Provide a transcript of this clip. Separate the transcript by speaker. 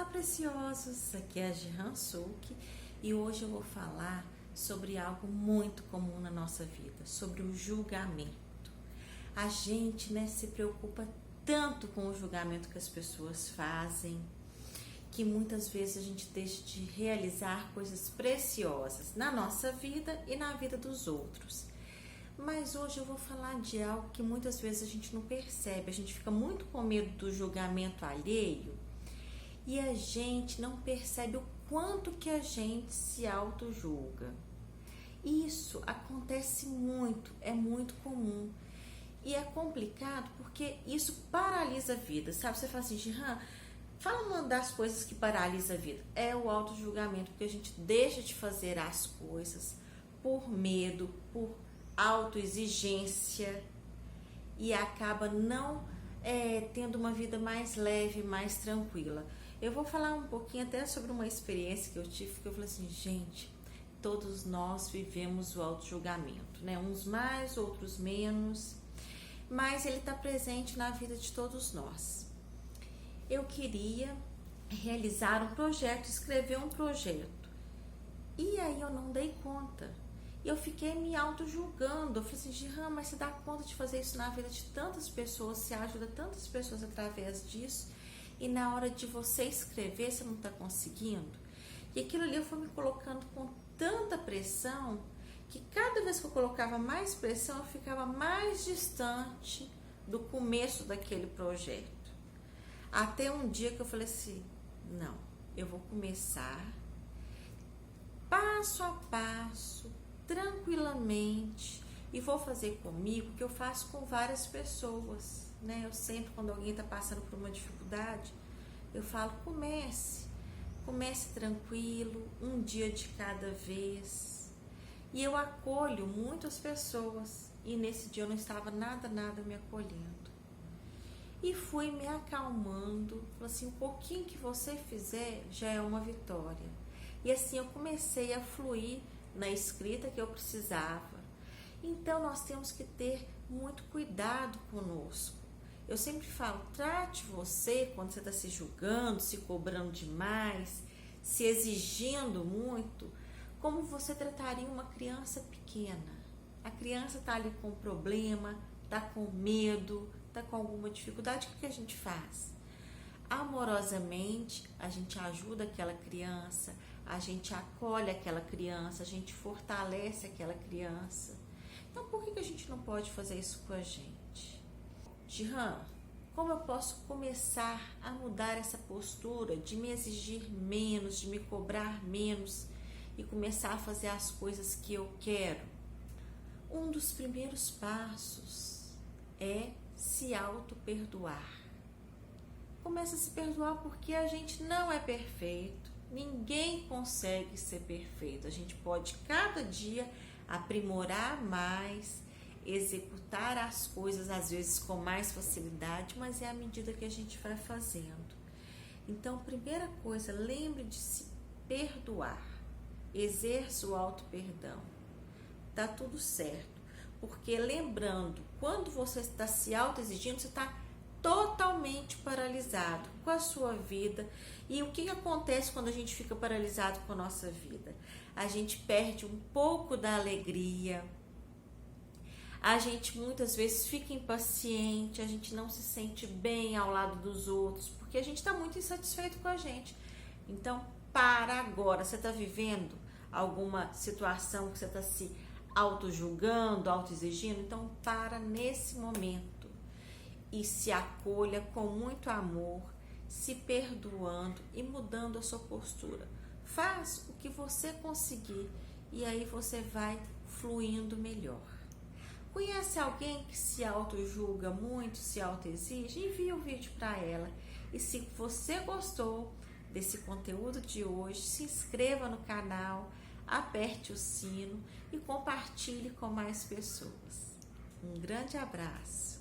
Speaker 1: preciosos! Aqui é a Jihan Sulk e hoje eu vou falar sobre algo muito comum na nossa vida, sobre o julgamento. A gente, se preocupa tanto com o julgamento que as pessoas fazem, que muitas vezes a gente deixa de realizar coisas preciosas na nossa vida e na vida dos outros. Mas hoje eu vou falar de algo que muitas vezes a gente não percebe, a gente fica muito com medo do julgamento alheio e a gente não percebe o quanto que a gente se auto-julga. Isso acontece muito, é muito comum e é complicado porque isso paralisa a vida, sabe? Você fala assim, Jihan, fala uma das coisas que paralisa a vida, é o auto-julgamento, porque a gente deixa de fazer as coisas por medo, por autoexigência e acaba não tendo uma vida mais leve, mais tranquila. Eu vou falar um pouquinho até sobre uma experiência que eu tive, que eu falei assim, gente, todos nós vivemos o auto-julgamento, uns mais, outros menos, mas ele está presente na vida de todos nós. Eu queria realizar um projeto, escrever um projeto, e aí eu não dei conta. Eu fiquei me auto-julgando. Eu falei assim, Jihan, mas você dá conta de fazer isso na vida de tantas pessoas, você ajuda tantas pessoas através disso, e na hora de você escrever, você não está conseguindo? E aquilo ali eu fui me colocando com tanta pressão, que cada vez que eu colocava mais pressão, eu ficava mais distante do começo daquele projeto. Até um dia que eu falei assim, não, eu vou começar passo a passo, tranquilamente, e vou fazer comigo o que eu faço com várias pessoas, Eu sempre, quando alguém está passando por uma dificuldade, eu falo, comece tranquilo, um dia de cada vez, e eu acolho muitas pessoas, e nesse dia eu não estava nada me acolhendo, e fui me acalmando, falei assim, um pouquinho que você fizer já é uma vitória, e assim eu comecei a fluir na escrita que eu precisava. Então nós temos que ter muito cuidado conosco. Eu sempre falo, trate você quando você está se julgando, se cobrando demais, se exigindo muito, como você trataria uma criança pequena. A criança está ali com problema, está com medo, está com alguma dificuldade, o que a gente faz? Amorosamente, a gente ajuda aquela criança, a gente acolhe aquela criança, a gente fortalece aquela criança. Então, por que a gente não pode fazer isso com a gente? Jihan, como eu posso começar a mudar essa postura de me exigir menos, de me cobrar menos e começar a fazer as coisas que eu quero? Um dos primeiros passos é se auto-perdoar. Começa a se perdoar porque a gente não é perfeito, ninguém consegue ser perfeito. A gente pode cada dia aprimorar mais, executar as coisas às vezes com mais facilidade, mas é à medida que a gente vai fazendo. Então, primeira coisa, lembre de se perdoar, exerça o auto-perdão, tá tudo certo, porque lembrando, quando você está se auto-exigindo, você está totalmente paralisado com a sua vida. E o que acontece quando a gente fica paralisado com a nossa vida? A gente perde um pouco da alegria, a gente muitas vezes fica impaciente, a gente não se sente bem ao lado dos outros, porque a gente está muito insatisfeito com a gente. Então, para agora, você está vivendo alguma situação que você está se auto-julgando, auto-exigindo? Então, para nesse momento e se acolha com muito amor, se perdoando e mudando a sua postura. Faz o que você conseguir e aí você vai fluindo melhor. Conhece alguém que se auto-julga muito, se auto-exige? Envie o vídeo para ela. E se você gostou desse conteúdo de hoje, se inscreva no canal, aperte o sino e compartilhe com mais pessoas. Um grande abraço!